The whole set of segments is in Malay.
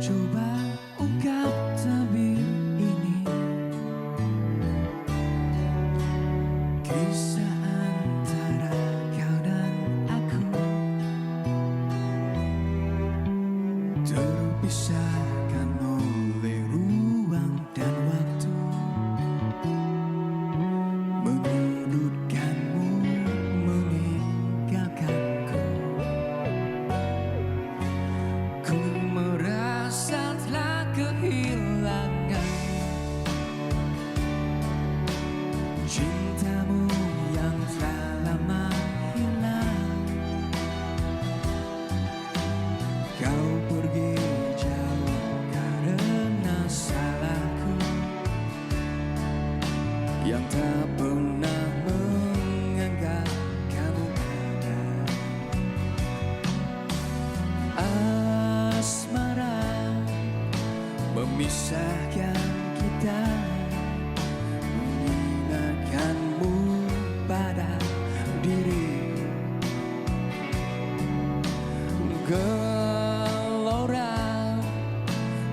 Coba ungkap tabir ini, kisah antara kau dan aku, terpisahkan oleh ruang dan waktu, menyudutkanmu, meninggalkanku. Ku merasa telah kehilangan cintamu yang telah lama hilang. Kau pergi jauh karena salahku yang tak pernah menganggap kamu ada. Asmara memisahkan kita, mengingatkanmu pada diri. Gelora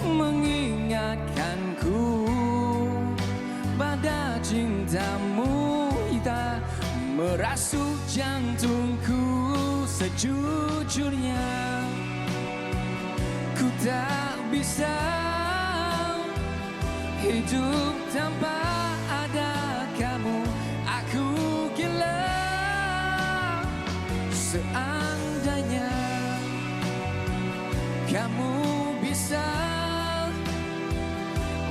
mengingatkanku pada cintamu, kita merasuk jantungku. Sejujurnya ku tak bisa hidup tanpa ada kamu. Aku gila seandainya kamu bisa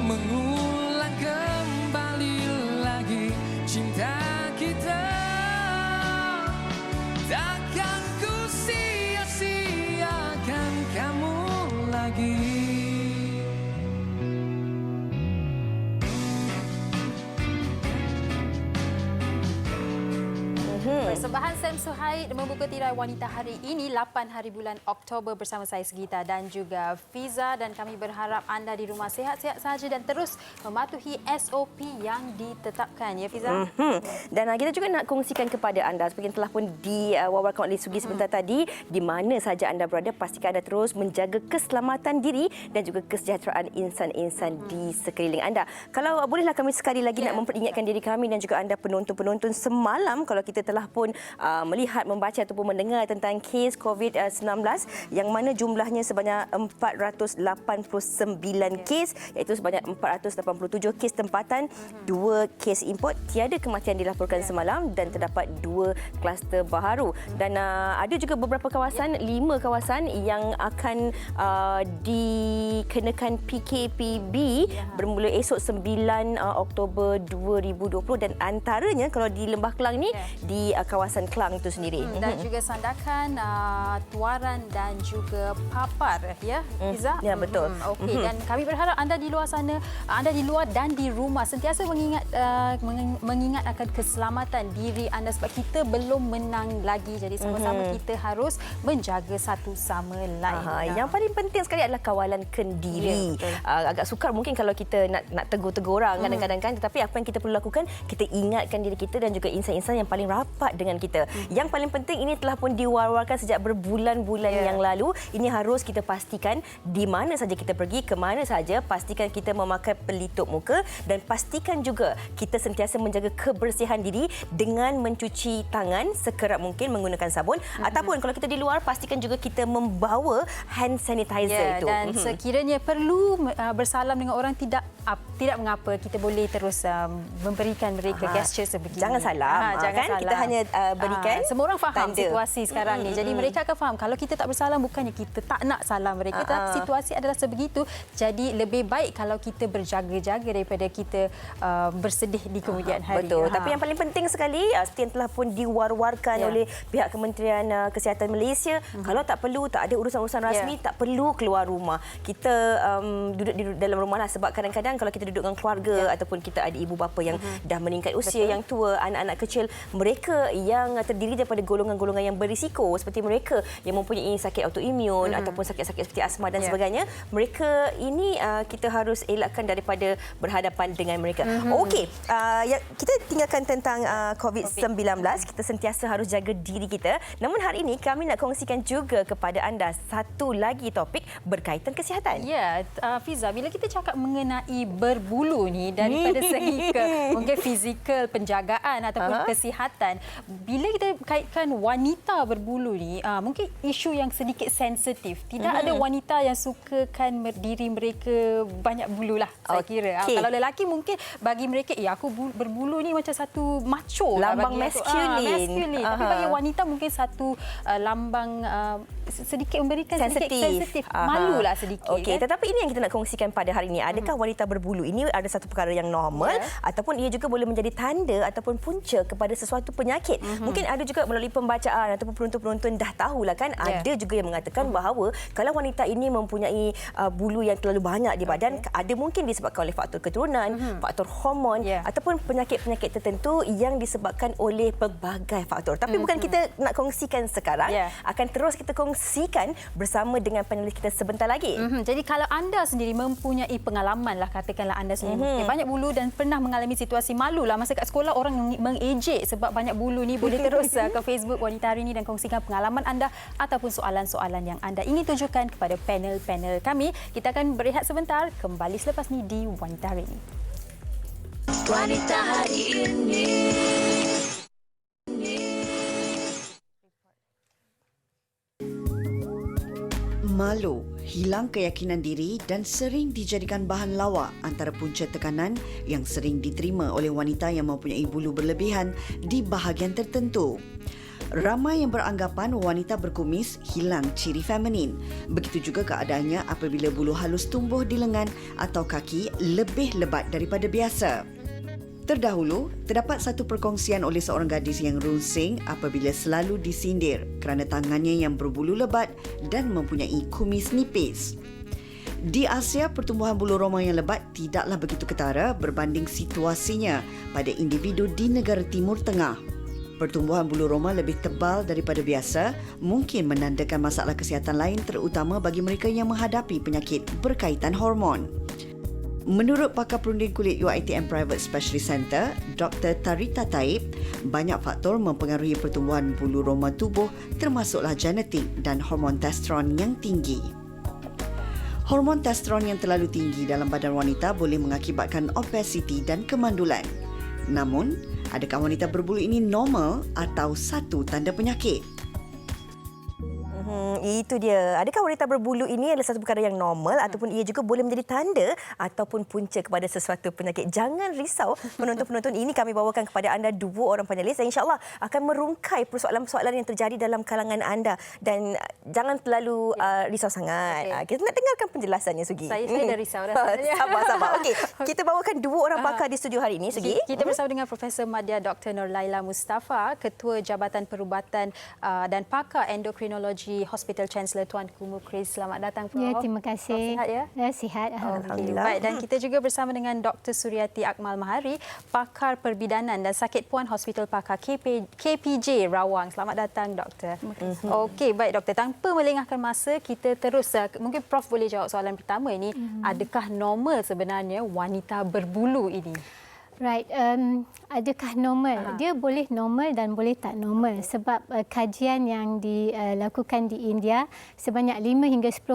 mengulang kembali lagi cinta kita. Takkan ku sia-siakan kamu lagi. Persembahan Sam Suhaid membuka tirai wanita hari ini 8 hari bulan Oktober bersama saya Segita dan juga Fiza, dan kami berharap anda di rumah sihat-sihat saja dan terus mematuhi SOP yang ditetapkan, ya Fiza. Dan kita juga nak kongsikan kepada anda seperti yang telah pun diwawarkan oleh Sugi sebentar tadi, di mana saja anda berada pastikan anda terus menjaga keselamatan diri dan juga kesejahteraan insan-insan di sekeliling anda. Kalau bolehlah kami sekali lagi nak memperingatkan diri kami dan juga anda penonton-penonton, semalam kalau kita telah pun melihat, membaca ataupun mendengar tentang kes COVID-19 yang mana jumlahnya sebanyak 489 kes, iaitu sebanyak 487 kes tempatan, 2 kes import. Tiada kematian dilaporkan semalam dan terdapat 2 kluster baharu. Dan ada juga beberapa kawasan, 5 kawasan yang akan dikenakan PKPB bermula esok 9 Oktober 2020, dan antaranya kalau di Lembah Kelang ni di kawasan Kelang itu sendiri. Dan juga Sandakan, Tuaran dan juga Papar, ya Fiza? Ya, betul. Okey, dan kami berharap anda di luar sana, anda di luar dan di rumah sentiasa mengingat akan keselamatan diri anda, sebab kita belum menang lagi. Jadi sama-sama kita harus menjaga satu sama lain. Yang paling penting sekali adalah kawalan kendiri. Agak sukar mungkin kalau kita nak tegur-tegur orang kadang-kadang kan, tetapi apa yang kita perlu lakukan, kita ingatkan diri kita dan juga insan-insan yang paling rapat dengan kita. Yang paling penting, ini telah pun diwar-warkan sejak berbulan-bulan yang lalu. Ini harus kita pastikan di mana saja kita pergi, ke mana saja, pastikan kita memakai pelitup muka dan pastikan juga kita sentiasa menjaga kebersihan diri dengan mencuci tangan sekerap mungkin menggunakan sabun, ataupun kalau kita di luar, pastikan juga kita membawa hand sanitizer itu. Dan sekiranya perlu bersalam dengan orang, tidak mengapa, kita boleh terus memberikan mereka gesture sebegini. Jangan salam, jangan salam. Kita hanya berikan semua orang faham tanda. situasi sekarang ni. Jadi mereka akan faham kalau kita tak bersalam bukannya kita tak nak salam mereka. Situasi adalah sebegitu. Jadi lebih baik kalau kita berjaga-jaga daripada kita bersedih di kemudian hari. Betul. Tapi yang paling penting sekali, seperti yang telah pun diwar-warkan oleh pihak Kementerian Kesihatan Malaysia, kalau tak perlu, tak ada urusan-urusan rasmi, tak perlu keluar rumah. Kita duduk di dalam rumah lah, sebab kadang-kadang kalau kita duduk dengan keluarga ataupun kita ada ibu bapa yang dah meningkat usia, yang tua, anak-anak kecil, mereka yang yang terdiri daripada golongan-golongan yang berisiko seperti mereka yang mempunyai sakit autoimun ataupun sakit-sakit seperti asma dan sebagainya. Mereka ini kita harus elakkan daripada berhadapan dengan mereka. Okey, kita tinggalkan tentang COVID-19. Kita sentiasa harus jaga diri kita. Namun hari ini kami nak kongsikan juga kepada anda satu lagi topik berkaitan kesihatan. Ya, Fiza, bila kita cakap mengenai berbulu ni daripada segi mungkin fizikal, penjagaan ataupun kesihatan, bila kita kaitkan wanita berbulu ni, mungkin isu yang sedikit sensitif. Tidak ada wanita yang sukakan diri mereka banyak bulu lah, saya kira. Kalau lelaki mungkin bagi mereka, aku berbulu ni macam satu macho. Lambang maskulin. Tapi bagi wanita mungkin satu lambang sedikit memberikan sensitif. Malulah sedikit. Okey, kan? tetapi ini yang kita nak kongsikan pada hari ini. Adakah wanita berbulu ini ada satu perkara yang normal ataupun ia juga boleh menjadi tanda ataupun punca kepada sesuatu penyakit? Mungkin ada juga melalui pembacaan ataupun penonton-penonton dah tahulah kan, ada juga yang mengatakan bahawa kalau wanita ini mempunyai bulu yang terlalu banyak di badan, ada mungkin disebabkan oleh faktor keturunan, faktor hormon ataupun penyakit-penyakit tertentu yang disebabkan oleh pelbagai faktor. Tapi bukan kita nak kongsikan sekarang, akan terus kita kongsikan bersama dengan panelis kita sebentar lagi. Jadi kalau anda sendiri mempunyai pengalaman lah, katakanlah anda sendiri mempunyai banyak bulu dan pernah mengalami situasi malu lah masa kat sekolah orang mengejek sebab banyak bulu ni, boleh terus ke Facebook Wanita Hari Ini dan kongsikan pengalaman anda ataupun soalan-soalan yang anda ingin tujukan kepada panel-panel kami. Kita akan berehat sebentar, kembali selepas ni di Wanita Hari Ini. Wanita Hari Ini. Malu, hilang keyakinan diri dan sering dijadikan bahan lawak antara punca tekanan yang sering diterima oleh wanita yang mempunyai bulu berlebihan di bahagian tertentu. Ramai yang beranggapan wanita berkumis hilang ciri feminin. Begitu juga keadaannya apabila bulu halus tumbuh di lengan atau kaki lebih lebat daripada biasa. Terdahulu, terdapat satu perkongsian oleh seorang gadis yang runsing apabila selalu disindir kerana tangannya yang berbulu lebat dan mempunyai kumis nipis. Di Asia, pertumbuhan bulu roma yang lebat tidaklah begitu ketara berbanding situasinya pada individu di negara Timur Tengah. Pertumbuhan bulu roma lebih tebal daripada biasa mungkin menandakan masalah kesihatan lain, terutama bagi mereka yang menghadapi penyakit berkaitan hormon. Menurut pakar perunding kulit UiTM Private Specialist Center, Dr. Tarita Taib, banyak faktor mempengaruhi pertumbuhan bulu roma tubuh termasuklah genetik dan hormon testosteron yang tinggi. Hormon testosteron yang terlalu tinggi dalam badan wanita boleh mengakibatkan obesiti dan kemandulan. Namun, adakah wanita berbulu ini normal atau satu tanda penyakit? Itu dia. Adakah wanita berbulu ini adalah satu perkara yang normal ataupun ia juga boleh menjadi tanda ataupun punca kepada sesuatu penyakit? Jangan risau penonton-penonton, ini kami bawakan kepada anda dua orang panelis yang insya-Allah akan merungkai persoalan-persoalan yang terjadi dalam kalangan anda dan jangan terlalu risau sangat. Kita nak dengarkan penjelasannya, Sugi. Saya dah risau dah. Sabar. Okey, kita bawakan dua orang pakar di studio hari ini, Sugi. Kita bersama dengan Profesor Madya Dr. Nurlaila Mustafa, Ketua Jabatan Perubatan dan Pakar Endokrinologi Hospital Chancellor Tuanku Mukris. Selamat datang, Prof. Ya, terima kasih. Sihat ya? Ya, sihat. Alhamdulillah. Baik, dan kita juga bersama dengan Dr. Suryati Akmal Mahari, Pakar Perbidanan dan Sakit Puan Hospital Pakar KPJ Rawang. Selamat datang, Doktor. Okey, baik Doktor. Tanpa melengahkan masa, kita terus. Mungkin Prof boleh jawab soalan pertama ini. Adakah normal sebenarnya wanita berbulu ini? Right. Adakah normal? Dia boleh normal dan boleh tak normal sebab kajian yang dilakukan di India, sebanyak 5 hingga 10%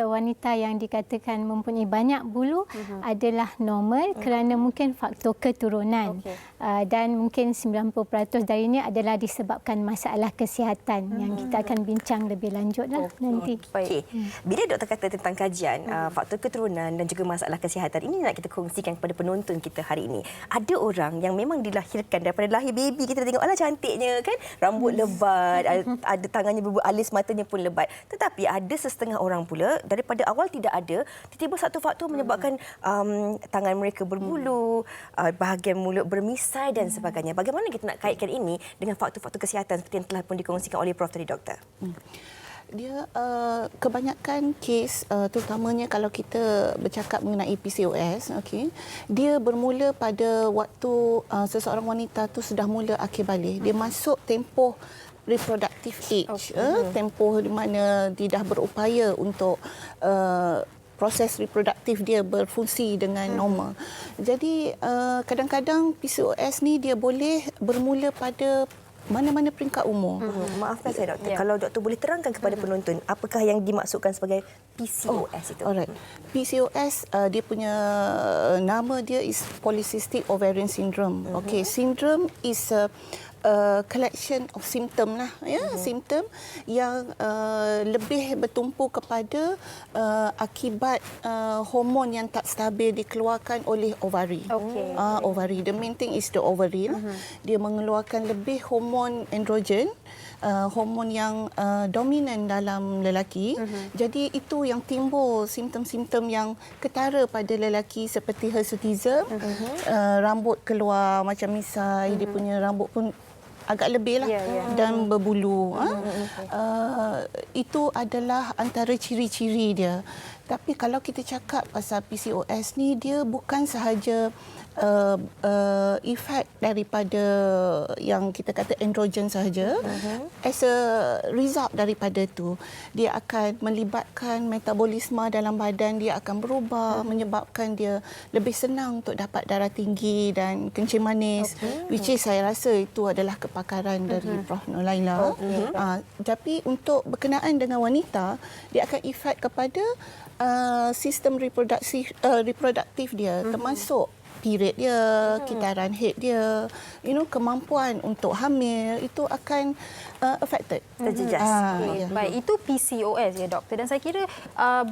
wanita yang dikatakan mempunyai banyak bulu adalah normal kerana mungkin faktor keturunan. Dan mungkin 90% darinya adalah disebabkan masalah kesihatan yang kita akan bincang lebih lanjutlah nanti. Okey. Bila doktor kata tentang kajian faktor keturunan dan juga masalah kesihatan, ini nak kita kongsikan kepada penonton kita hari ini. Ada orang yang memang dilahirkan daripada lahir baby, kita tengok alah cantiknya kan, rambut lebat, ada tangannya berbulu, alis matanya pun lebat. Tetapi ada setengah orang pula daripada awal tidak ada, tiba-tiba satu faktor menyebabkan tangan mereka berbulu, bahagian mulut bermisai dan sebagainya. Bagaimana kita nak kaitkan ini dengan faktor-faktor kesihatan seperti yang telah pun dikongsikan oleh Prof tadi, Doktor? Dia kebanyakan kes, terutamanya kalau kita bercakap mengenai PCOS, okey, dia bermula pada waktu seseorang wanita tu sudah mula akhir balik. Dia masuk tempoh reproductive age, tempoh di mana dia dah berupaya untuk proses reproduktif dia berfungsi dengan normal. Jadi kadang-kadang PCOS ni dia boleh bermula pada mana-mana peringkat umur. Maafkan saya doktor, kalau doktor boleh terangkan kepada penonton apakah yang dimaksudkan sebagai PCOS itu? Alright. PCOS dia punya nama dia is polycystic ovarian syndrome. Okay, syndrome is a collection of symptom lah, simptom yang lebih bertumpu kepada akibat hormon yang tak stabil dikeluarkan oleh ovary. Ovary, the main thing is the ovary. Dia mengeluarkan lebih hormon androgen, hormon yang dominan dalam lelaki. Jadi itu yang timbul simptom-simptom yang ketara pada lelaki seperti hirsutism, rambut keluar macam misai, dia punya rambut pun agak lebih lah dan berbulu. Itu adalah antara ciri-ciri dia. Tapi kalau kita cakap pasal PCOS ni, dia bukan sahaja efek daripada yang kita kata androgen sahaja. As a result daripada itu, dia akan melibatkan metabolisme dalam badan, dia akan berubah, menyebabkan dia lebih senang untuk dapat darah tinggi dan kencing manis, which is saya rasa itu adalah kepakaran dari Prof. Nolaila. Tapi untuk berkenaan dengan wanita, dia akan efek kepada sistem reproduktif dia, termasuk period dia, kitaran haid dia, kemampuan untuk hamil itu akan affected. Terjejas. Baik, itu PCOS ya doktor, dan saya kira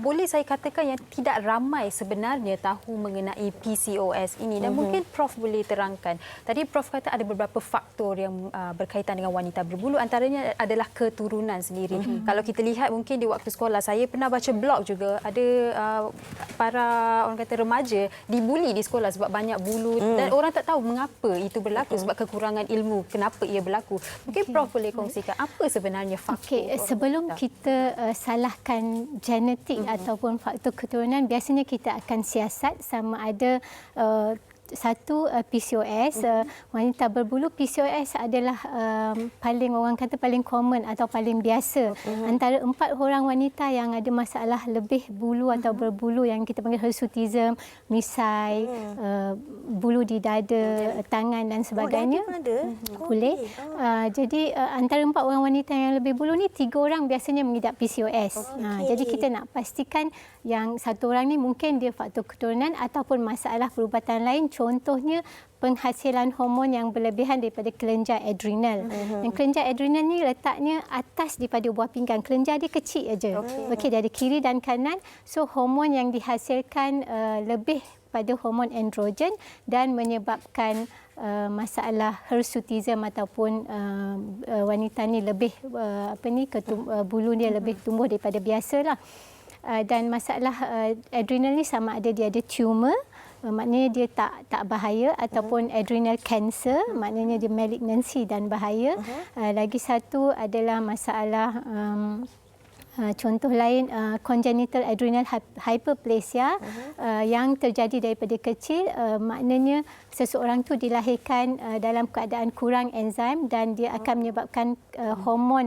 boleh saya katakan yang tidak ramai sebenarnya tahu mengenai PCOS ini, dan mungkin Prof boleh terangkan. Tadi Prof kata ada beberapa faktor yang berkaitan dengan wanita berbulu, antaranya adalah keturunan sendiri. Kalau kita lihat mungkin di waktu sekolah, saya pernah baca blog juga, ada para orang kata remaja dibuli di sekolah sebab banyak bulu, dan orang tak tahu mengapa itu berlaku, sebab kekurangan ilmu kenapa ia berlaku. Mungkin Prof boleh kongsikan apa sebenarnya faktor. Sebelum kita salahkan genetik ataupun faktor keturunan, biasanya kita akan siasat sama ada satu PCOS, wanita berbulu. PCOS adalah paling orang kata paling common atau paling biasa. Antara 4 orang wanita yang ada masalah lebih bulu atau berbulu yang kita panggil hirsutism, misai, bulu di dada, tangan dan sebagainya. Boleh. Jadi antara 4 orang wanita yang lebih bulu ni, 3 orang biasanya mengidap PCOS. Jadi kita nak pastikan yang 1 orang ni mungkin dia faktor keturunan ataupun masalah perubatan lain. Contohnya penghasilan hormon yang berlebihan daripada kelenjar adrenal. Dan kelenjar adrenal ni letaknya atas daripada buah pinggang. Kelenjar dia kecil aja. Okey, dia ada kiri dan kanan. So hormon yang dihasilkan lebih pada hormon androgen dan menyebabkan masalah hirsutism ataupun wanita ni lebih bulu dia lebih tumbuh daripada biasalah. Dan masalah adrenal ni sama ada dia ada tumor, maknanya dia tak bahaya, ataupun adrenal cancer, maknanya dia malignancy dan bahaya. Lagi satu adalah masalah contoh lain, congenital adrenal hyperplasia yang terjadi daripada kecil, maknanya seseorang tu dilahirkan dalam keadaan kurang enzim dan dia akan menyebabkan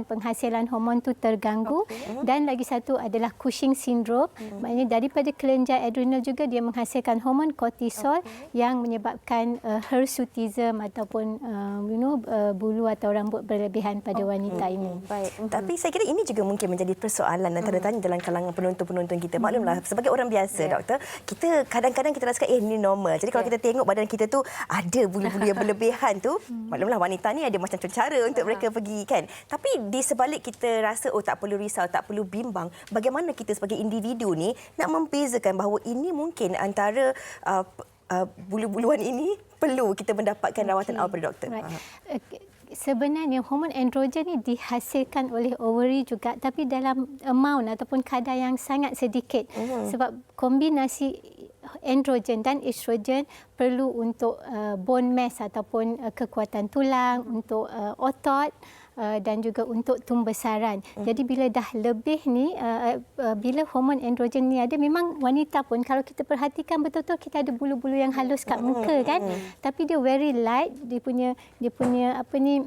penghasilan hormon tu terganggu. Dan lagi satu adalah Cushing syndrome, maknanya daripada kelenjar adrenal juga dia menghasilkan hormon kortisol yang menyebabkan hirsutism ataupun bulu atau rambut berlebihan pada wanita ini. Baik. Tapi saya kira ini juga mungkin menjadi persoalan dan tanda tanya dalam kalangan penonton-penonton kita. Maklumlah, sebagai orang biasa, doktor, kita kadang-kadang kita rasa ini normal. Jadi kalau kita tengok badan kita tu ada bulu-bulu yang berlebihan tu, maklumlah wanita ni ada macam cara untuk mereka pergi kan. Tapi di sebalik kita rasa tak perlu risau, tak perlu bimbang, bagaimana kita sebagai individu ni nak membezakan bahawa ini mungkin antara bulu-buluan ini perlu kita mendapatkan rawatan awal pada doktor. Sebenarnya hormon androgen ni dihasilkan oleh ovary juga, tapi dalam amount ataupun kadar yang sangat sedikit. Sebab kombinasi androgen dan estrogen perlu untuk bone mass ataupun kekuatan tulang, untuk otot, dan juga untuk tumbesaran. Jadi bila dah lebih ni, bila hormon androgen ni ada, memang wanita pun kalau kita perhatikan betul-betul kita ada bulu-bulu yang halus kat muka kan. Tapi dia very light, dia punya apa ni,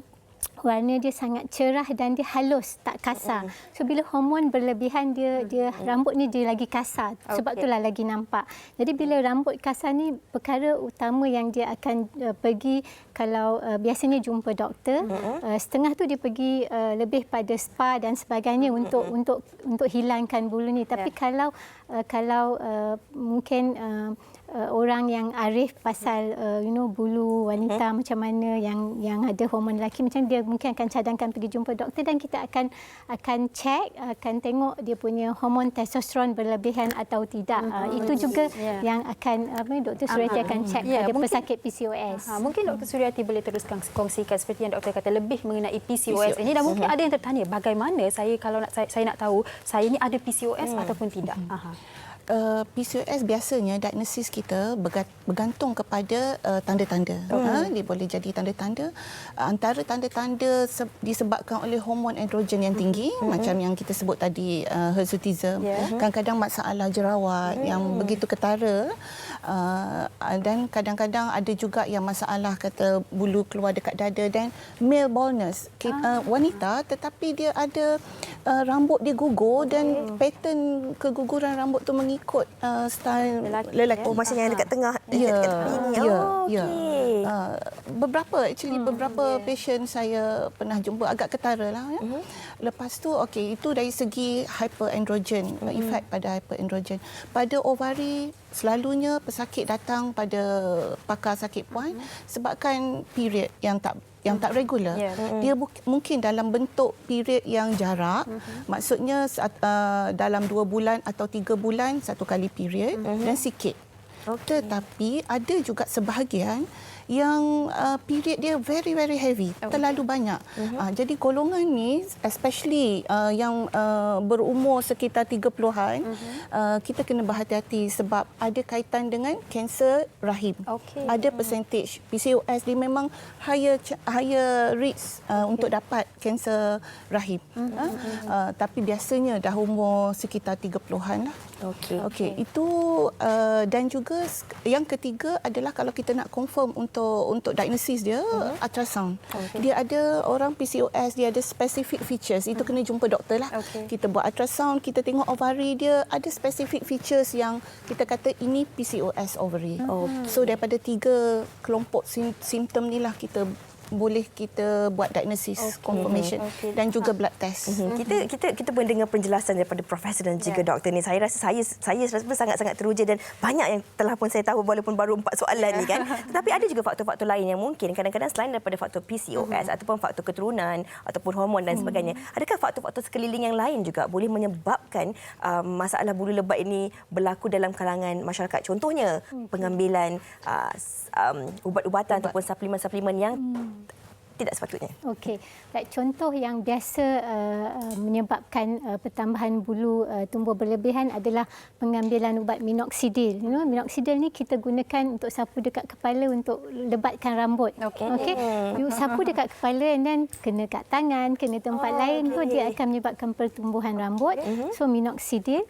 warna dia sangat cerah dan dia halus, tak kasar. So bila hormon berlebihan dia rambut ni dia lagi kasar. Sebab itulah lagi nampak. Jadi bila rambut kasar ni, perkara utama yang dia akan pergi kalau biasanya jumpa doktor, setengah tu dia pergi lebih pada spa dan sebagainya untuk hilangkan bulu ni. Tapi kalau mungkin orang yang arif pasal bulu wanita macam mana yang ada hormon lelaki, macam dia mungkin akan cadangkan pergi jumpa doktor dan kita akan check, akan tengok dia punya hormon testosteron berlebihan atau tidak. Itu juga yang akan Dr. Suryati akan check pada pesakit PCOS. Mungkin Dr. Suryati boleh teruskan kongsikan seperti yang doktor kata lebih mengenai PCOS ini, dan mungkin ada yang tertanya bagaimana saya kalau saya nak tahu saya ni ada PCOS ataupun tidak. PCOS biasanya diagnosis kita bergantung kepada tanda-tanda. Dia boleh jadi tanda-tanda. Antara tanda-tanda disebabkan oleh hormon androgen yang tinggi, macam yang kita sebut tadi, hirsutism. Kadang-kadang masalah jerawat yang begitu ketara. Dan kadang-kadang ada juga yang masalah kata bulu keluar dekat dada, dan male baldness. Wanita tetapi dia ada rambut dia gugur dan pattern keguguran rambut tu mengikut style lelaki. Oh, maksudnya yang dekat tengah. Beberapa patient saya pernah jumpa agak ketara lah. Lepas tu itu dari segi hyperandrogen, efek pada hyperandrogen. Pada ovari selalunya pesakit datang pada pakar sakit puan sebabkan period yang tak regular. Dia mungkin dalam bentuk period yang jarak. Maksudnya dalam 2 bulan atau 3 bulan satu kali period dan sikit. Tetapi ada juga sebahagian yang period dia very very heavy, terlalu banyak. Jadi golongan ni especially yang berumur sekitar 30-an, kita kena berhati-hati sebab ada kaitan dengan kanser rahim. Ada percentage PCOS dia memang higher risk untuk dapat kanser rahim. Tapi biasanya dah umur sekitar 30-an lah. Itu dan juga yang ketiga adalah kalau kita nak confirm untuk diagnosis dia, ultrasound. Dia ada orang PCOS, dia ada specific features. Itu kena jumpa doktor lah. Kita buat ultrasound, kita tengok ovari dia ada specific features yang kita kata ini PCOS ovary. So daripada 3 kelompok simptom ni lah kita boleh kita buat diagnosis, confirmation dan juga blood test. Kita mendengar penjelasan daripada profesor dan juga doktor ni. Saya rasa saya sangat-sangat teruja dan banyak yang telah pun saya tahu walaupun baru 4 soalan ni kan. Tetapi ada juga faktor-faktor lain yang mungkin kadang-kadang selain daripada faktor PCOS ataupun faktor keturunan ataupun hormon dan sebagainya. Adakah faktor-faktor sekeliling yang lain juga boleh menyebabkan masalah bulu lebat ini berlaku dalam kalangan masyarakat? Contohnya pengambilan ubat-ubatan ataupun suplemen-suplemen yang tidak sepatutnya. Contoh yang biasa menyebabkan pertambahan bulu tumbuh berlebihan adalah pengambilan ubat minoxidil. Minoxidil ni kita gunakan untuk sapu dekat kepala untuk lebatkan rambut. You sapu dekat kepala and then kena kat tangan, kena tempat lain tu dia akan menyebabkan pertumbuhan rambut. So minoxidil.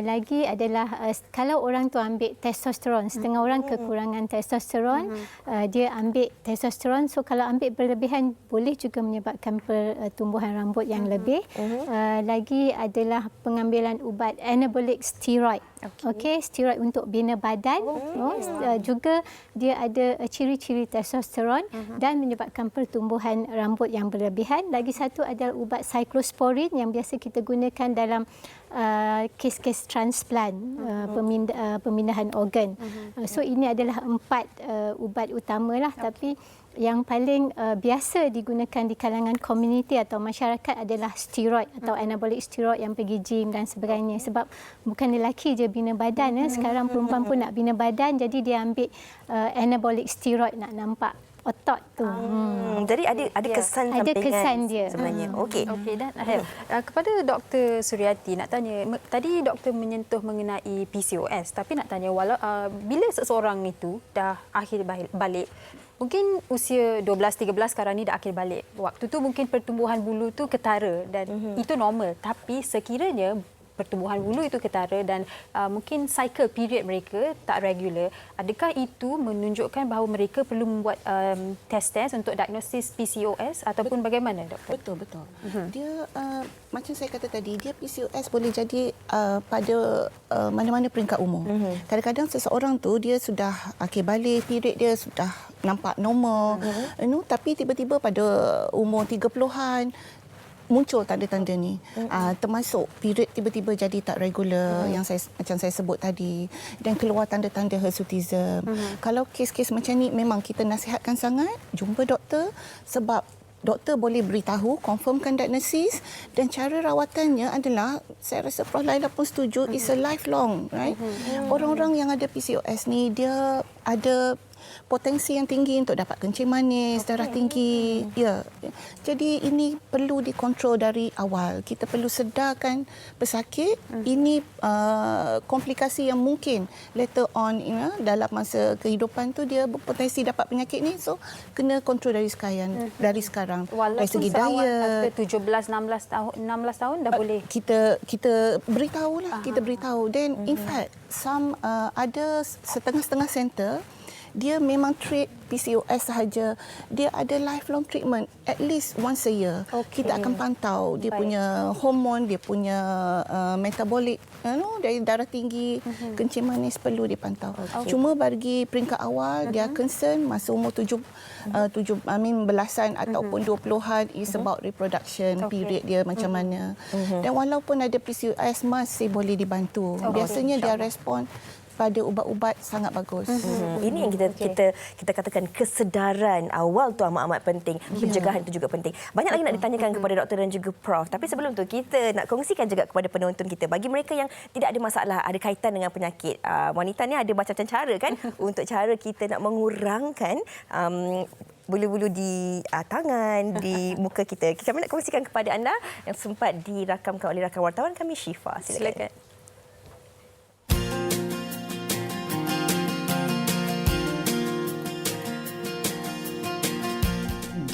Lagi adalah kalau orang tu ambil testosteron, setengah orang kekurangan testosteron, dia ambil testosteron. So kalau ambil berlebihan boleh juga menyebabkan pertumbuhan rambut yang lebih. Lagi adalah pengambilan ubat anabolic steroid. Steroid untuk bina badan. Juga dia ada ciri-ciri testosteron dan menyebabkan pertumbuhan rambut yang berlebihan. Lagi satu adalah ubat cyclosporin yang biasa kita gunakan dalam kes-kes transplant, pemindahan organ. So ini adalah 4 ubat utamalah, tapi yang paling biasa digunakan di kalangan komuniti atau masyarakat adalah steroid atau anabolic steroid yang pergi gym dan sebagainya. Sebab bukan lelaki je bina badan, sekarang perempuan pun nak bina badan, jadi dia ambil anabolic steroid nak nampak otot tu. Jadi ada kesan Ada sampingan kesan dia. sebenarnya. Okey. Okey, dan kepada Dr. Suryati nak tanya, tadi doktor menyentuh mengenai PCOS, tapi nak tanya bila seseorang itu dah akhir balik, mungkin usia 12-13 sekarang ni dah akhir balik. Waktu tu mungkin pertumbuhan bulu tu ketara dan itu normal, tapi sekiranya pertumbuhan bulu itu ketara dan mungkin cycle period mereka tak regular, adakah itu menunjukkan bahawa mereka perlu membuat test untuk diagnosis PCOS ataupun bagaimana, doktor? Betul. Dia macam saya kata tadi, dia PCOS boleh jadi pada mana-mana peringkat umur. Kadang-kadang seseorang tu dia sudah akhir balik, period dia sudah nampak normal, tapi tiba-tiba pada umur 30-an muncul tanda-tanda ni, termasuk period tiba-tiba jadi tak regular yang macam saya sebut tadi, dan keluar tanda-tanda hirsutism. Kalau kes-kes macam ni memang kita nasihatkan sangat jumpa doktor, sebab doktor boleh beritahu, confirmkan diagnosis, dan cara rawatannya adalah, saya rasa Prof. Laila pun setuju, is a lifelong, right? Orang-orang yang ada PCOS ni dia ada potensi yang tinggi untuk dapat kencing manis, darah tinggi. Ya. Jadi ini perlu dikontrol dari awal. Kita perlu sedarkan pesakit. Ini komplikasi yang mungkin later on dalam masa kehidupan tu dia berpotensi dapat penyakit ni. So kena kontrol dari sekarang. Dari segi diet. 17 16 tahun dah boleh. Kita beritahulah, kita beritahu. Then in fact ada setengah-setengah center dia memang treat PCOS sahaja. Dia ada lifelong treatment at least once a year. Kita akan pantau dia punya hormon, dia punya metabolic, dari darah tinggi, kencing manis perlu dipantau. Cuma bagi peringkat awal dia concern masa umur belasan ataupun 20-an is about reproduction, period dia macam mana. Dan walaupun ada PCOS masih boleh dibantu. Biasanya dia respon pada ubat-ubat sangat bagus. Ini yang kita katakan kesedaran awal tu amat-amat penting. Pencegahan itu juga penting. Banyak lagi nak ditanyakan kepada doktor dan juga Prof. Tapi sebelum tu kita nak kongsikan juga kepada penonton kita, bagi mereka yang tidak ada masalah, ada kaitan dengan penyakit wanita ni, ada macam-macam cara kan untuk cara kita nak mengurangkan bulu-bulu di tangan, di muka kita. Kami nak kongsikan kepada anda yang sempat dirakamkan oleh rakan wartawan kami, Syifa. Silakan.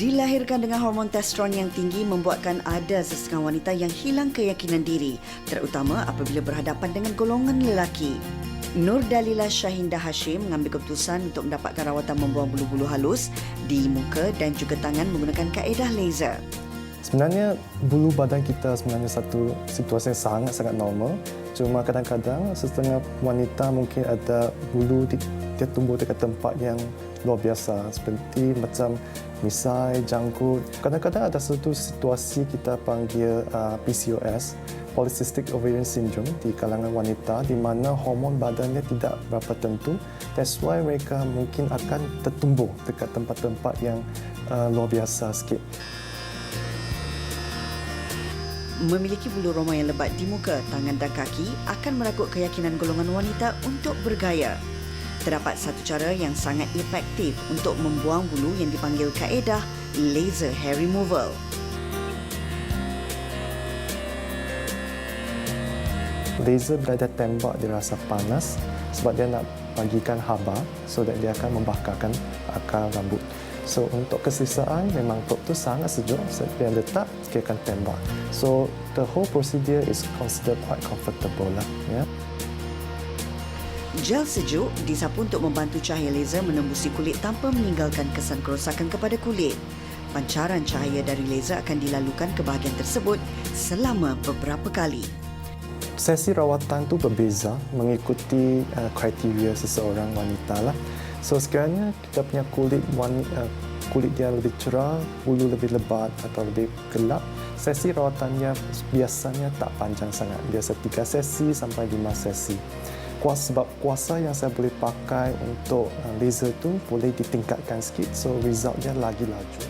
Dilahirkan dengan hormon testosteron yang tinggi membuatkan ada sesetengah wanita yang hilang keyakinan diri, terutama apabila berhadapan dengan golongan lelaki. Nur Dalila Syahinda Hashim mengambil keputusan untuk mendapatkan rawatan membuang bulu-bulu halus di muka dan juga tangan menggunakan kaedah laser. Sebenarnya bulu badan kita sebenarnya satu situasi yang sangat-sangat normal. Cuma kadang-kadang setengah wanita mungkin ada bulu dia tumbuh dekat tempat yang luar biasa, seperti macam misai, janggut. Kadang-kadang ada satu situasi kita panggil PCOS, Polycystic Ovarian Syndrome, di kalangan wanita di mana hormon badannya tidak berapa tentu. That's why mereka mungkin akan tertumbuh dekat tempat-tempat yang luar biasa sikit. Memiliki bulu roma yang lebat di muka, tangan dan kaki akan meragut keyakinan golongan wanita untuk bergaya. Terdapat satu cara yang sangat efektif untuk membuang bulu yang dipanggil kaedah laser hair removal. Laser bila dia tembak dia rasa panas sebab dia nak bagikan haba so that dia akan membakarkan akar rambut. So untuk kesisaan memang tok tu sangat sejuk, dia letak dia akan tembak. So the whole procedure is considered quite comfortable lah, ya. Gel sejuk disapu untuk membantu cahaya laser menembusi kulit tanpa meninggalkan kesan kerosakan kepada kulit. Pancaran cahaya dari laser akan dilalukan ke bahagian tersebut selama beberapa kali. Sesi rawatan tu berbeza mengikuti kriteria seseorang wanita lah. So sekiranya kita punya kulit dia lebih cerah, bulu lebih lebat atau lebih gelap, sesi rawatannya biasanya tak panjang sangat. Biasa 3 sesi sampai 5 sesi. Sebab kuasa yang saya boleh pakai untuk laser tu boleh ditingkatkan sikit, so result dia lagi laju.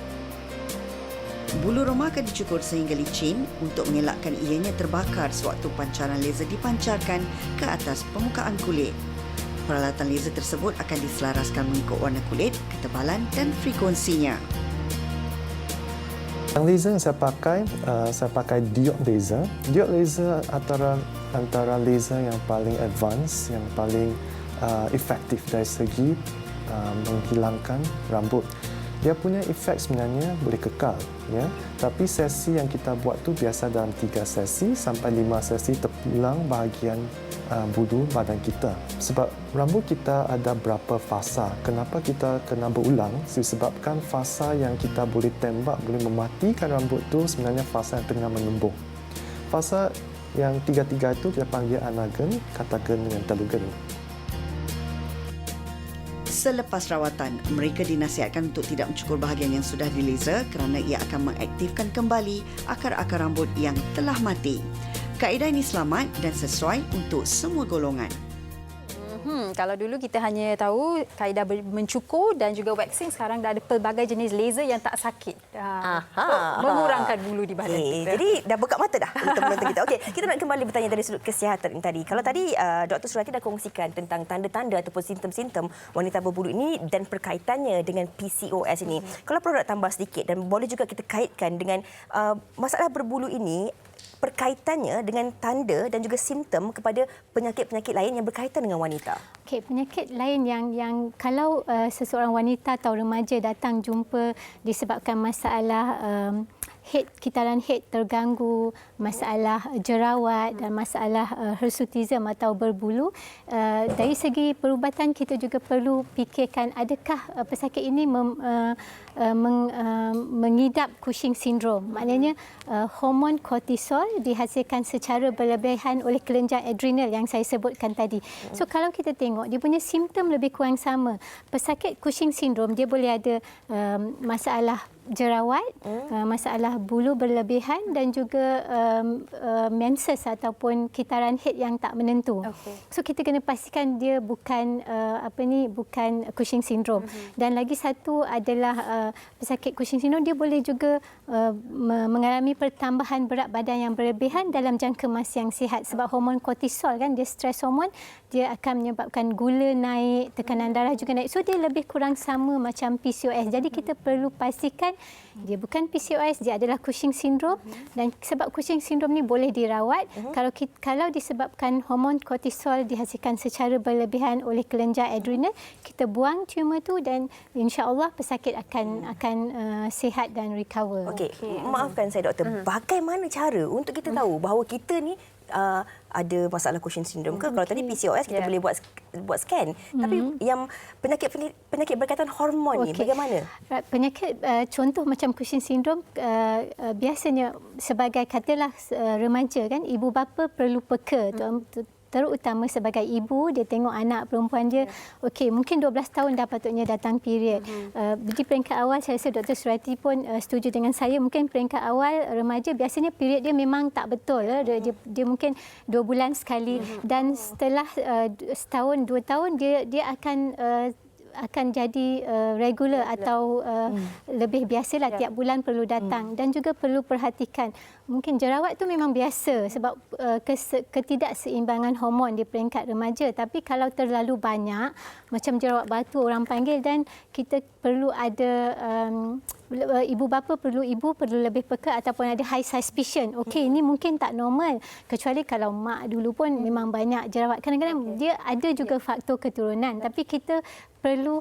Bulu roma akan dicukur sehingga licin untuk mengelakkan ianya terbakar sewaktu pancaran laser dipancarkan ke atas permukaan kulit. Peralatan laser tersebut akan diselaraskan mengikut warna kulit, ketebalan dan frekuensinya. Yang laser yang saya pakai diode laser. Diode laser antara laser yang paling advance, yang paling efektif dari segi menghilangkan rambut. Dia punya efek sebenarnya boleh kekal, ya. Tapi sesi yang kita buat tu biasa dalam 3 sesi sampai 5 sesi terpulang bahagian bulu badan kita. Sebab rambut kita ada berapa fasa. Kenapa kita kena berulang? Disebabkan fasa yang kita boleh tembak, boleh mematikan rambut tu sebenarnya fasa yang tengah menumbuh. Fasa yang 3 itu kita panggil anagen, katagen dengan telugen. Selepas rawatan, mereka dinasihatkan untuk tidak mencukur bahagian yang sudah dilaser kerana ia akan mengaktifkan kembali akar-akar rambut yang telah mati. Kaedah ini selamat dan sesuai untuk semua golongan. Kalau dulu kita hanya tahu kaedah mencukur dan juga waxing, sekarang dah ada pelbagai jenis laser yang tak sakit. Mengurangkan bulu di badan kita. Jadi dah buka mata dah untuk penonton kita. Okey, kita nak kembali bertanya dari sudut kesihatan ini tadi. Kalau tadi Dr. Surati dah kongsikan tentang tanda-tanda ataupun simptom-simptom wanita berbulu ini dan perkaitannya dengan PCOS ini. Kalau perlu nak tambah sedikit dan boleh juga kita kaitkan dengan masalah berbulu ini, perkaitannya dengan tanda dan juga simptom kepada penyakit-penyakit lain yang berkaitan dengan wanita. Okey, penyakit lain yang kalau seseorang wanita atau remaja datang jumpa disebabkan masalah kitaran head terganggu, masalah jerawat dan masalah hirsutism atau berbulu, dari segi perubatan kita juga perlu fikirkan adakah pesakit ini mengidap Cushing syndrome. Maknanya hormon kortisol dihasilkan secara berlebihan oleh kelenjar adrenal yang saya sebutkan tadi. So kalau kita tengok dia punya simptom lebih kurang sama. Pesakit Cushing syndrome dia boleh ada masalah jerawat, masalah bulu berlebihan dan juga menses ataupun kitaran head yang tak menentu. Okay. So kita kena pastikan dia bukan bukan Cushing syndrome. Dan lagi satu adalah pesakit Cushing syndrome dia boleh juga mengalami pertambahan berat badan yang berlebihan dalam jangka masa yang sihat sebab hormon kortisol kan, dia stres hormon, dia akan menyebabkan gula naik, tekanan darah juga naik. So dia lebih kurang sama macam PCOS. Jadi kita perlu pastikan dia bukan PCOS, dia adalah Cushing syndrome dan sebab Cushing syndrome ni boleh dirawat kalau disebabkan hormon kortisol dihasilkan secara berlebihan oleh kelenjar adrenal, kita buang tumor tu dan insya-Allah pesakit akan sihat dan recover. Okey, maafkan saya doktor, bagaimana cara untuk kita tahu bahawa kita ni ada masalah Cushing syndrome ke? Kalau tadi PCOS kita boleh buat scan. Tapi yang penyakit berkaitan hormon ni bagaimana? Penyakit contoh macam Cushing syndrome biasanya sebagai katalah remaja kan, ibu bapa perlu peka terutama sebagai ibu, dia tengok anak perempuan dia, okey, mungkin 12 tahun dah patutnya datang period. Di peringkat awal, saya rasa Dr. Surati pun setuju dengan saya, mungkin peringkat awal remaja biasanya period dia memang tak betul. Dia mungkin 2 bulan sekali dan setelah setahun, 2 tahun, dia akan jadi regular atau lebih biasalah tiap bulan perlu datang dan juga perlu perhatikan mungkin jerawat tu memang biasa sebab ketidakseimbangan hormon di peringkat remaja, tapi kalau terlalu banyak macam jerawat batu orang panggil, dan kita perlu ada ibu bapa perlu lebih peka ataupun ada high suspicion. Okey, ini mungkin tak normal, kecuali kalau mak dulu pun memang banyak jerawat. Kadang-kadang dia ada juga faktor keturunan, tapi kita perlu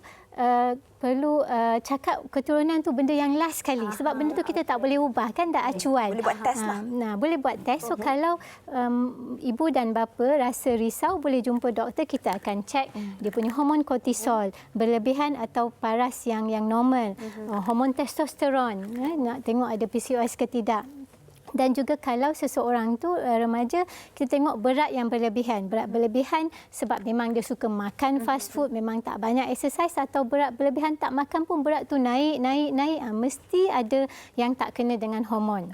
cakap keturunan tu benda yang last sekali sebab benda tu kita tak boleh ubah kan, dah acuan. Boleh buat test lah. Boleh buat test. So kalau ibu dan bapa rasa risau, boleh jumpa doktor, kita akan cek dia punya hormon kortisol berlebihan atau paras yang normal, hormon testosteron, nak tengok ada PCOS ke tidak. Dan juga kalau seseorang tu remaja, kita tengok berat yang berlebihan. Berat berlebihan sebab memang dia suka makan fast food, memang tak banyak exercise, atau berat berlebihan tak makan pun berat tu naik. Mesti ada yang tak kena dengan hormon.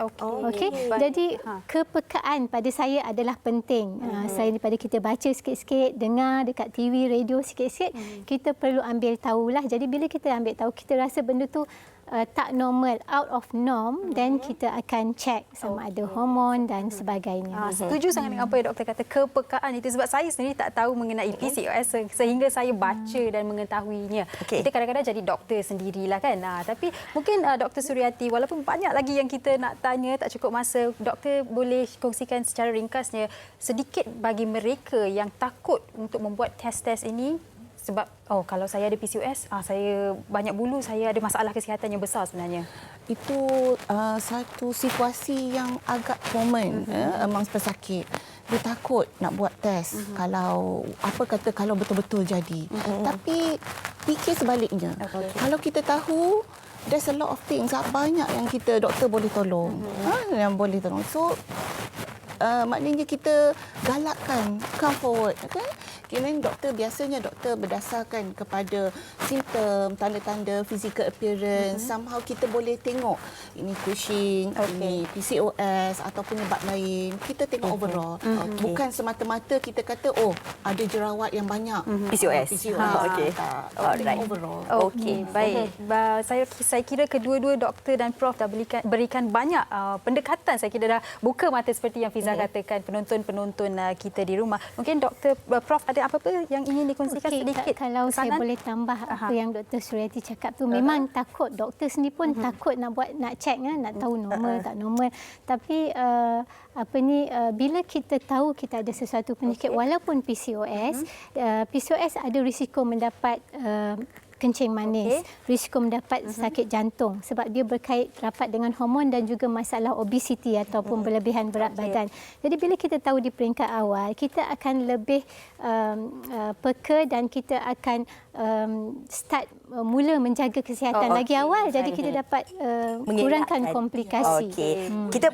Okey. Jadi kepekaan pada saya adalah penting. Selain daripada kita baca sikit-sikit, dengar dekat TV, radio sikit-sikit, kita perlu ambil tahulah. Jadi bila kita ambil tahu, kita rasa benda tu tak normal, out of norm, then kita akan check sama ada hormon dan sebagainya. Setuju sangat dengan apa yang doktor kata, kepekaan itu, sebab saya sendiri tak tahu mengenai PCOS sehingga saya baca dan mengetahuinya. Kita kadang-kadang jadi doktor sendirilah kan. Tapi mungkin Dr. Suryati, walaupun banyak lagi yang kita nak tanya, tak cukup masa, doktor boleh kongsikan secara ringkasnya sedikit bagi mereka yang takut untuk membuat tes-tes ini. Sebab kalau saya ada PCOS, saya banyak bulu, saya ada masalah kesihatan yang besar sebenarnya. Itu satu situasi yang agak common among pesakit. Dia takut nak buat tes kalau kalau betul-betul jadi. Tapi fikir sebaliknya. Kalau kita tahu there's a lot of things, banyak yang kita doktor boleh tolong. Yang boleh tolong. So maknanya kita galakkan, come forward. Okay? Doktor biasanya berdasarkan kepada simptom, tanda-tanda physical appearance. Somehow kita boleh tengok ini Cushing, ini PCOS atau penyebab lain. Kita tengok overall. Bukan semata-mata kita kata ada jerawat yang banyak. PCOS. Okey. Alright. Overall. Okey, baik. Saya kira kedua-dua doktor dan Prof dah berikan banyak pendekatan. Saya kira dah buka mata seperti yang Fiza katakan penonton-penonton kita di rumah. Mungkin Dr. Prof ada apa-apa yang ingin dikongsikan sedikit? Kalau saya boleh tambah apa yang Dr. Suryati cakap tu, memang takut. Doktor sendiri pun takut nak check, nak tahu normal tak normal. Tapi bila kita tahu kita ada sesuatu penyakit, walaupun PCOS, PCOS ada risiko mendapat kencing manis, risiko mendapat sakit jantung sebab dia berkait rapat dengan hormon dan juga masalah obesiti ataupun berlebihan berat badan. Jadi bila kita tahu di peringkat awal, kita akan lebih peka dan kita akan mula menjaga kesihatan lagi awal. Jadi kita dapat kurangkan komplikasi. Kita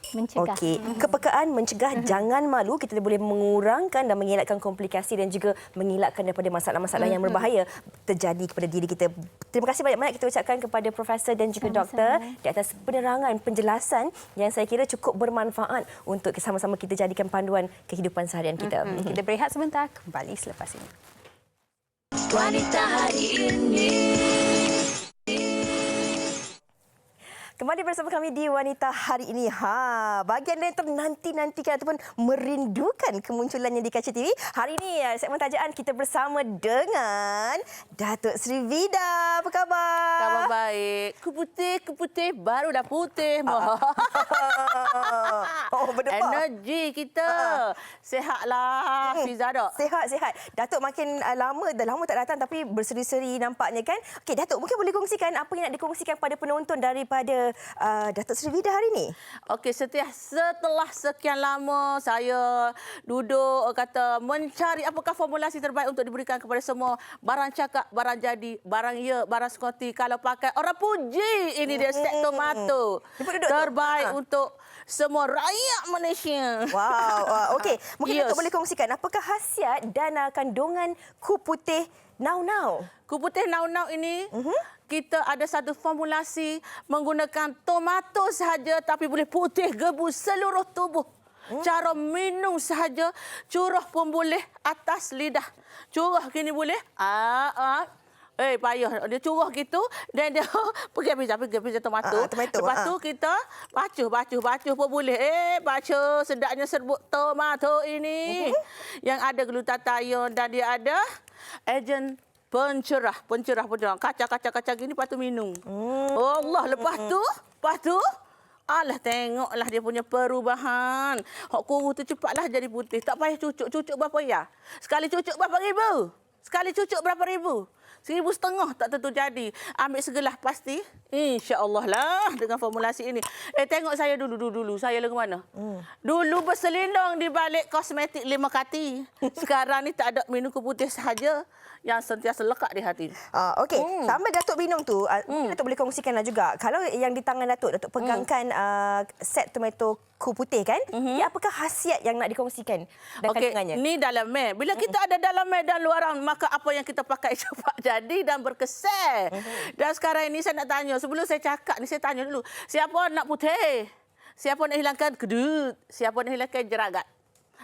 mencegah. Kepekaan, mencegah, jangan malu. Kita boleh mengurangkan dan mengelakkan komplikasi dan juga mengelakkan daripada masalah-masalah yang berbahaya terjadi kepada diri kita. Terima kasih banyak-banyak kita ucapkan kepada Profesor dan juga Doktor di atas penerangan, penjelasan yang saya kira cukup bermanfaat untuk sama-sama kita jadikan panduan kehidupan seharian kita. Kita berehat sebentar, kembali selepas ini. Wanita hari ini. Kembali bersama kami di Wanita Hari Ini. Bahagian yang ternanti-nantikan ataupun merindukan kemunculannya di Kaca TV. Hari ini segmen tajaan kita bersama dengan Datuk Sri Vida. Apa khabar? Khabar baik. Keputih, baru dah putih. Berdua. Energi kita. Sehatlah Fiza dok. Sehat. Datuk makin dah lama tak datang tapi berseri-seri nampaknya kan. Okey Datuk, mungkin boleh kongsikan apa yang nak dikongsikan pada penonton daripada Datuk Sri Vida hari ini? Okey, setelah sekian lama saya duduk kata mencari apakah formulasi terbaik untuk diberikan kepada semua. Barang cakap, barang jadi, barang ya, barang sekoti. Kalau pakai orang puji, ini dia stek tomato. Terbaik untuk semua rakyat Malaysia. Wow. Okey, mungkin Datuk boleh kongsikan apakah khasiat dan kandungan kup putih Now? Kup putih Now ini kita ada satu formulasi menggunakan tomato sahaja tapi boleh putih gebu seluruh tubuh. Cara minum sahaja, curah pun boleh atas lidah. Curah gini boleh. Payah. Dia curah gitu dan dia pergi habis tomato. Lepas tu kita baca pun boleh. Baca sedapnya serbuk tomato ini. Yang ada glutathione dan dia ada ejen pencerah. Kaca gini lepas tu minum. Allah, lepas tu alah tengoklah dia punya perubahan. Hak kuruh tu cepatlah jadi putih. Tak payah cucuk berapa ya? Sekali cucuk berapa ribu? 1,500 tak tentu jadi. Ambil segelas pasti. InsyaAllah lah dengan formulasi ini. Tengok saya dulu. Saya lagu mana? Dulu berselindung di balik kosmetik 5 kati. Sekarang ni tak ada minum kup putih sahaja yang sentiasa lekat di hati. Okey, sambil Datuk minum tu, Datuk boleh kongsikanlah juga. Kalau yang di tangan Datuk pegangkan set tomato kup putih kan? Apakah khasiat yang nak dikongsikan dan kandungannya? Ni dalamnya. Bila kita ada dalamnya dan luaran, maka apa yang kita pakai cepat jadi dan berkesan. Dan sekarang ini saya nak tanya, sebelum saya cakap ni saya tanya dulu, siapa nak putih? Siapa nak hilangkan kedut? Siapa nak hilangkan jeragat?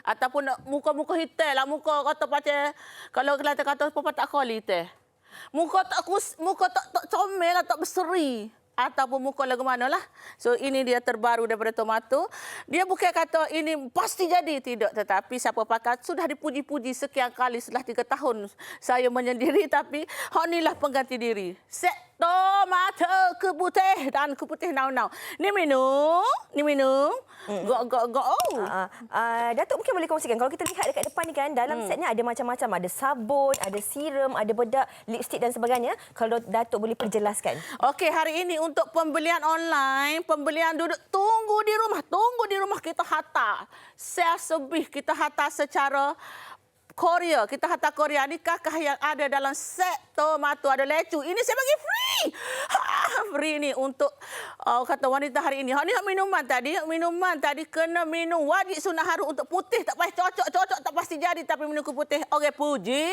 Ataupun muka-muka hitam lah, muka kata pacar, kalau kata apa tak kali hitam. Muka tak comel, tak berseri. Ataupun muka lagu mana lah. So ini dia terbaru daripada tomato. Dia bukan kata ini pasti jadi. Tidak. Tetapi siapa pakat sudah dipuji-puji sekian kali setelah 3 tahun saya menyendiri. Tapi inilah pengganti diri. Set tomato ke putih dan ke putih now. Ni minum. Go. Datuk mungkin boleh kongsikan. Kalau kita lihat dekat depan ni kan, dalam set ni ada macam-macam. Ada sabun, ada serum, ada bedak, lipstick dan sebagainya. Kalau Datuk boleh perjelaskan. Okey, hari ini untuk pembelian online, pembelian duduk tunggu di rumah kita hantar. Self-service kita hantar secara Korea. Kita hantar Korea. Ni kakak yang ada dalam set tomato. Ada lecu. Ini saya bagi free. Free ni untuk kata wanita hari ini. Ni minuman tadi kena minum wajib sunat haru untuk putih. Tak payah cocok tak pasti jadi tapi minum ke putih. Okey, puji.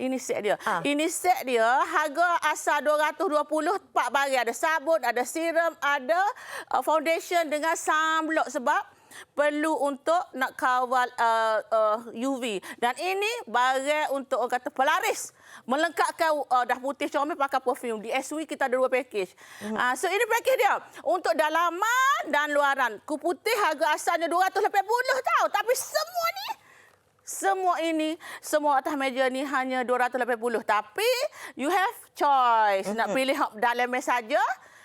Ini set dia. Ini set dia harga asal 220, 4 barang. Ada sabun, ada serum, ada foundation dengan sunblock sebab perlu untuk nak kawal UV. Dan ini barang untuk orang kata pelaris. Melengkapkan dah putih comel pakai perfume. Di SW kita ada 2 package. So ini package dia. Untuk dalaman dan luaran. Kup putih harga asalnya 280 tau. Tapi semua atas meja ni hanya 280. Tapi you have choice. Nak pilih dalam mes saja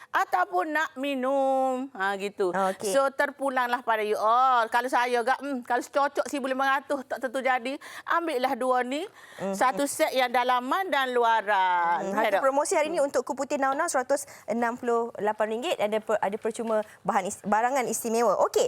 ataupun nak minum. Gitu. Okay. So terpulanglah pada you all. Kalau saya kalau cocok 1,500 tak tentu jadi. Ambillah 2 ni. Satu set yang dalaman dan luaran. Harga promosi hari ini untuk kup putih now RM168. Ada percuma barangan istimewa. Okey.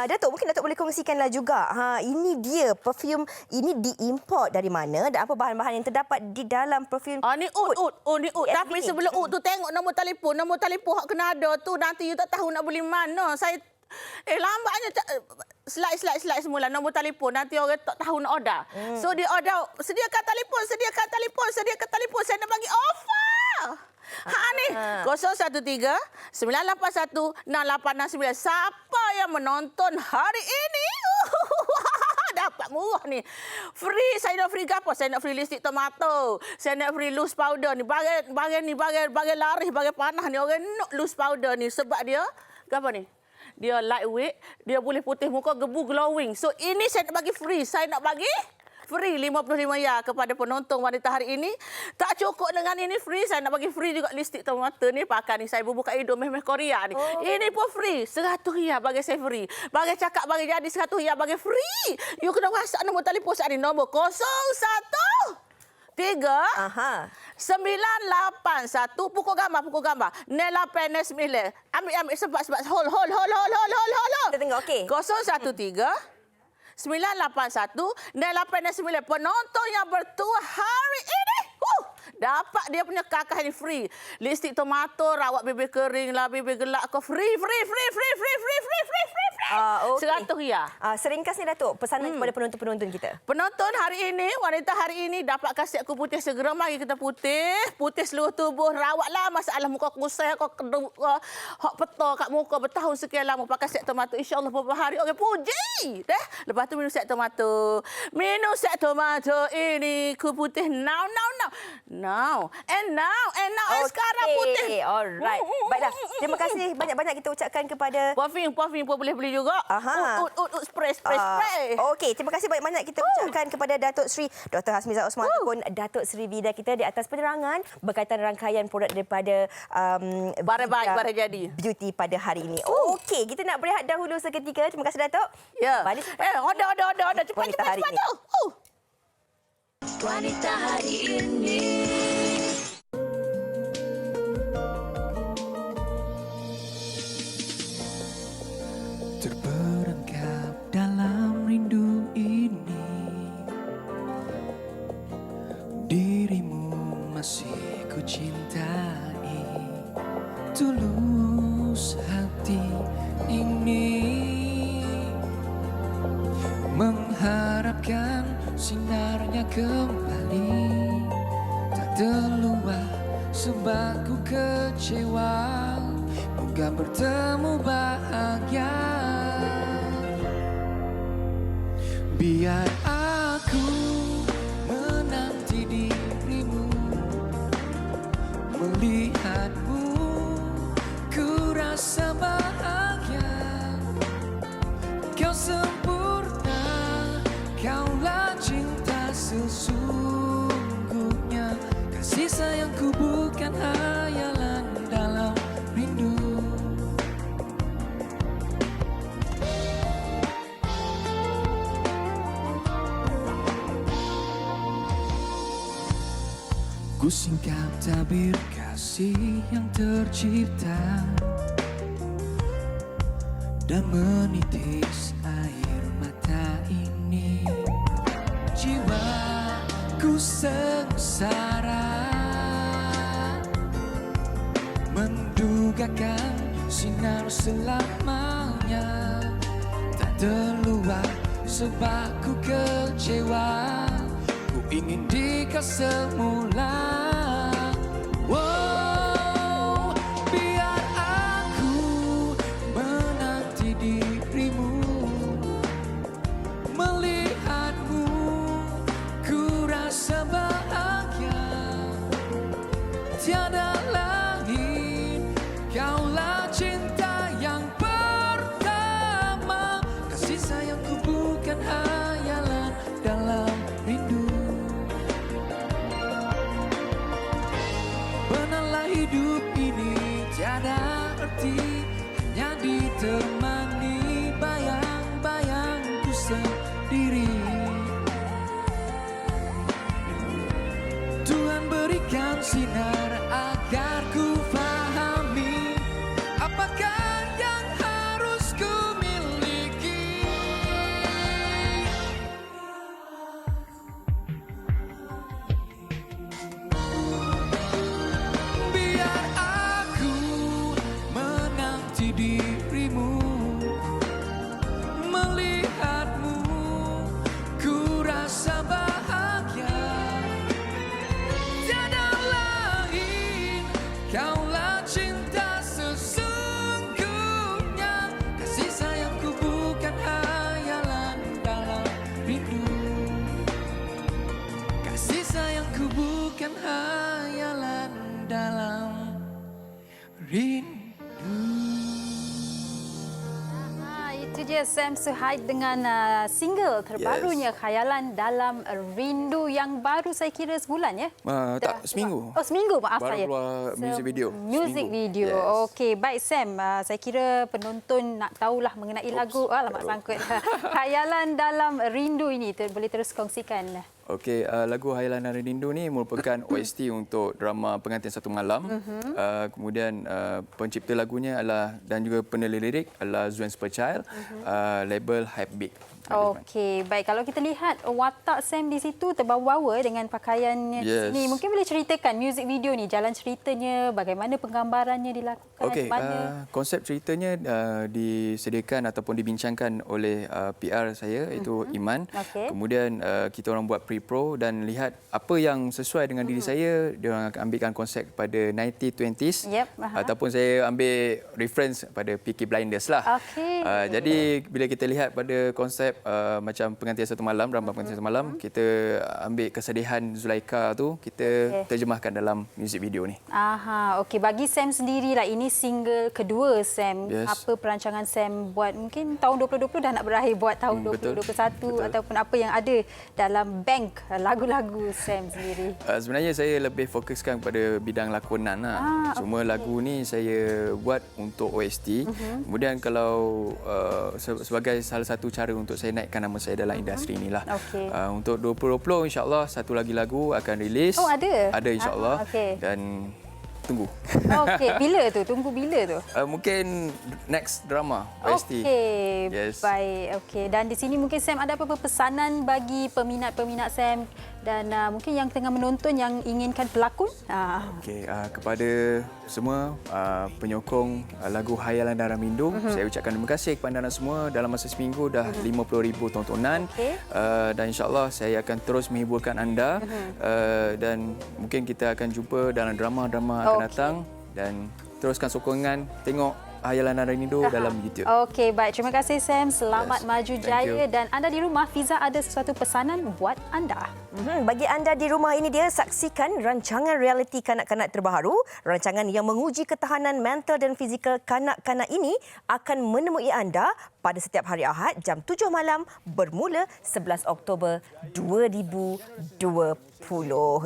Datuk, mungkin Datuk boleh kongsikanlah juga. Ini dia perfume ini diimport dari mana dan apa bahan-bahan yang terdapat di dalam perfume. Ni oud. Tapi sebelum oud tu tengok nombor telefon hak kena ada tu nanti you tak tahu nak beli mana. Saya lambatnya slide semula nombor telefon nanti orang tak tahu nak order. So dia order sediakan telefon. Saya nak bagi offer. Ni 013 981 6869. Siapa yang menonton hari ini dapat murah ni. Free, saya nak free apa? Saya nak free lipstick tomato. Saya nak free loose powder ni. Bagai laris, bagai panah ni. Orang nak loose powder ni sebab dia apa ni? Dia lightweight, dia boleh putih muka, gebu glowing. So ini saya nak bagi free. Saya nak bagi free 55 ya kepada penonton wanita hari ini. Tak cukup dengan ini free, saya nak bagi free juga lipstick tomato ni. Pakai ni saya buka hidung meh Korea ni. Ini pun free. 100 ya bagi saya free. Bagi cakap bagi jadi 100 ya bagi free. You kena WhatsApp nombor telefon saat ini nombor 013 981 pukul gambar. Nela penes mile. Ambil sempat hold. Kita tengok okey. 013 981 989 penonton yang bertuah hari ini. Dapat dia punya kakak ni free. Lipstick tomato, rawat bibir kering lah, bibir gelak kau free. Okay. 100 ya. Seringkas ni Datuk, pesanan kepada penonton-penonton kita. Penonton hari ini, wanita hari ini dapat kasih aku putih segera. Mari kita putih seluruh tubuh. Rawatlah masalah muka kusai, kau hak peta kat muka bertahun sekian lama pakai set tomato. InsyaAllah beberapa hari. Okey, puji. Lepas tu minum set tomato. Ini ku putih now. And sekarang putih. Alright. Baiklah. Terima kasih banyak-banyak kita ucapkan kepada Perfume pun boleh beli juga. Spray. Okey, terima kasih banyak-banyak kita ucapkan kepada Datuk Seri Dr. Hasmiza Osman ataupun Datuk Seri Vida kita di atas penerangan berkaitan rangkaian produk daripada barang baik, barang jadi beauty pada hari ini. Okey, kita nak berehat dahulu seketika. Terima kasih Datuk. Ya. Balik. Order. Cepat. Wanita hari ini. Terperangkap dalam rindu ini, dirimu masih ku cintai, tulus hati ini mengharapkan sinarnya kembali, tak terluah sebab ku kecewa, moga bertemu bahagia. Biar aku menanti Ku singkap tabir kasih yang tercipta dan menitis air mata ini. Jiwaku sengsara mendugakan sinar selamanya tak terluar sebab ku kecewa. Ku ingin dikau semula. Wow, biar aku menanti dirimu, melihatmu ku rasa bahagia. Tiada lain, kaulah cinta yang pertama. Kasih sayangku bukan hayalan dalam rindu. Benarlah hidup ini tiada arti, hanya ditemani bayang-bayangku sendiri. Tuhan berikan sinar agar ku fahami apakah yang harus ku miliki. Biar aku menanti dirimu, melihatmu ku rasa bahagia. Tiada lain, kaulah cinta sesungguhnya. Kasih sayangku bukan hayalan dalam rindu. Kasih sayangku bukan hayalan dalam rindu. Itu dia Sam Suhaid dengan single terbarunya Khayalan Dalam Rindu yang baru saya kira sebulan ya? Tak, seminggu. Oh, seminggu, maaf Baru saya. keluar music video. Music Seminggu. video. Yes. Okey, baik Sam. Saya kira penonton nak tahulah mengenai lagu. Alamak sangkut. Khayalan Dalam Rindu ini boleh terus kongsikan. Okey, lagu Hayalan Dalam Rindu ni merupakan OST untuk drama Pengantin Satu Malam. Kemudian pencipta lagunya adalah dan juga penulis lirik adalah Zuan Superchild, label Hypebeat. Okey, baik. Kalau kita lihat watak Sam di situ terbawa-bawa dengan pakaiannya di Yes. sini. Mungkin boleh ceritakan music video ni, jalan ceritanya, bagaimana penggambarannya dilakukan, Okey, mana? konsep ceritanya disediakan ataupun dibincangkan oleh PR saya iaitu Iman. Okey. Kemudian kita orang buat pre-pro dan lihat apa yang sesuai dengan diri saya. Dia orang akan ambilkan konsep pada 1920s. Yep, Ataupun saya ambil reference pada Peaky Blinders lah. Okey. Jadi bila kita lihat pada konsep macam Pengantin Satu Malam, drama Pengantin Satu Malam, kita ambil kesedihan Zulaika tu, kita terjemahkan dalam music video ni. Aha, okey. Bagi Sam sendirilah, ini single kedua Sam. Yes. Apa perancangan Sam buat? Mungkin tahun 2020 dah nak berakhir buat tahun 2021 ataupun apa yang ada dalam bank lagu-lagu Sam sendiri? Sebenarnya saya lebih fokuskan pada bidang lakonan lah. Cuma lagu ni saya buat untuk OST. Kemudian kalau sebagai salah satu cara untuk saya naikkan nama saya dalam industri inilah. Okey. Untuk 2020 insya-Allah satu lagi lagu akan rilis. Oh, ada? Ada insya-Allah. Okey. Dan tunggu. Okey, bila tu? Tunggu bila tu? Mungkin next drama OST. Okey, Yes. baik. Okey, dan di sini mungkin Sam ada apa-apa pesanan bagi peminat-peminat Sam dan mungkin yang tengah menonton yang inginkan pelakon? Okey, kepada semua penyokong lagu Hayalan Dalam Rindu, saya ucapkan terima kasih kepada anda semua. Dalam masa seminggu dah 50,000 tontonan. Dan insya-Allah saya akan terus menghiburkan anda. Dan mungkin kita akan jumpa dalam drama-drama akan datang, dan teruskan sokongan tengok Hayalan Dalam Rindu dalam YouTube. Okey, baik. Terima kasih Sam. Selamat maju Thank jaya. you. Dan anda di rumah, Fiza ada sesuatu pesanan buat anda. Bagi anda di rumah ini dia, saksikan rancangan realiti kanak-kanak terbaru. Rancangan yang menguji ketahanan mental dan fizikal kanak-kanak ini akan menemui anda pada setiap hari Ahad jam 7 malam bermula 11 Oktober 2020.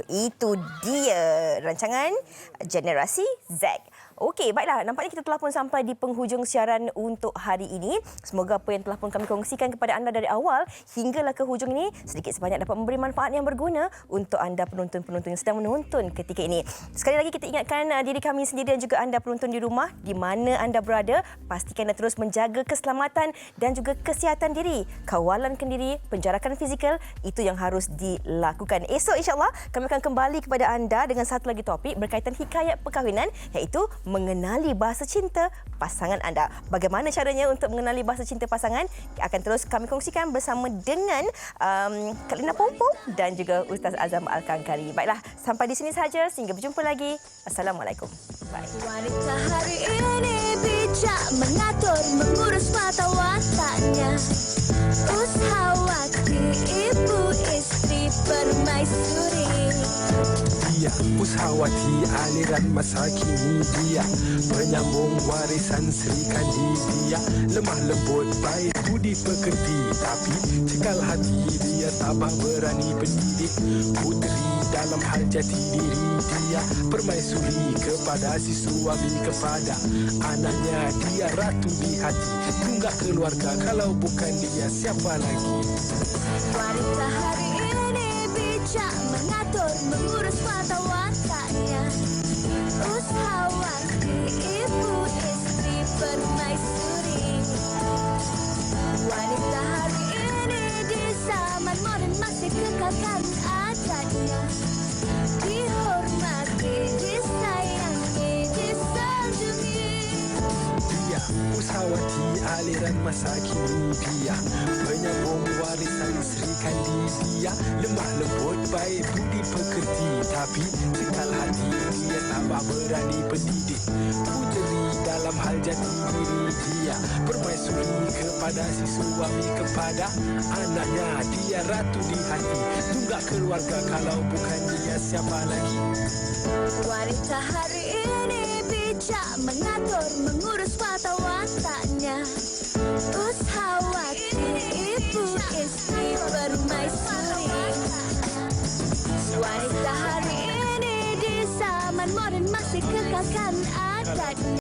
Itu dia rancangan Generasi Z. Okey, baiklah. Nampaknya kita telah pun sampai di penghujung siaran untuk hari ini. Semoga apa yang telah pun kami kongsikan kepada anda dari awal hinggalah ke hujung ini sedikit sebanyak dapat memberi manfaat yang berguna untuk anda penonton-penonton yang sedang menonton ketika ini. Sekali lagi kita ingatkan diri kami sendiri dan juga anda penonton di rumah di mana anda berada, pastikan anda terus menjaga keselamatan dan juga kesihatan diri. Kawalan kendiri, penjarakan fizikal itu yang harus dilakukan. Esok insya-Allah kami akan kembali kepada anda dengan satu lagi topik berkaitan hikayat perkahwinan, iaitu mengenali bahasa cinta pasangan anda. Bagaimana caranya untuk mengenali bahasa cinta pasangan akan terus kami kongsikan bersama dengan Kak Lina Pompom dan juga Ustaz Azam Al-Kankari. Baiklah, sampai di sini sahaja. Sehingga berjumpa lagi. Assalamualaikum. Bye. Wanita hari ini bijak mengatur, mengurus mata wataknya. Ushawati, ibu istri permaisuri. Dia Ushawati, aliran masa kini dia penyambung warisan Sri Kandi. Dia lemah lembut, baik budi pekerti, tapi cekal hati dia tabah berani pendidik. Puteri dalam hal jati diri dia permaisuri kepada si suami, kepada anaknya dia ratu di hati. Tunggak keluarga, kalau bukan dia siapa lagi? Wanita hari ini bijak mengatur, mengurus mata wataknya. Ushawati, ibu istri permaisuri. Wanita hari ini di zaman moden masih kekalkan adatnya. Dihormati, disayangi, disanjungi. Dia Ushawati, aliran masa kini dia penyambung warisan Sri Kandi. Dia lemah lembut, baik budi pekerti, tapi cekal hati dia tabah berani pendidik. Puteri dalam hal jati diri dia permaisuri kepada si suami, kepada anaknya dia ratu di hati. Tunggak keluarga, kalau bukan dia siapa lagi? Wanita hari ini bijak mengatur, mengurus mata wataknya. Ushawati, ibu istri permaisuri. Wanita hari ini di zaman moden masih kekalkan adatnya.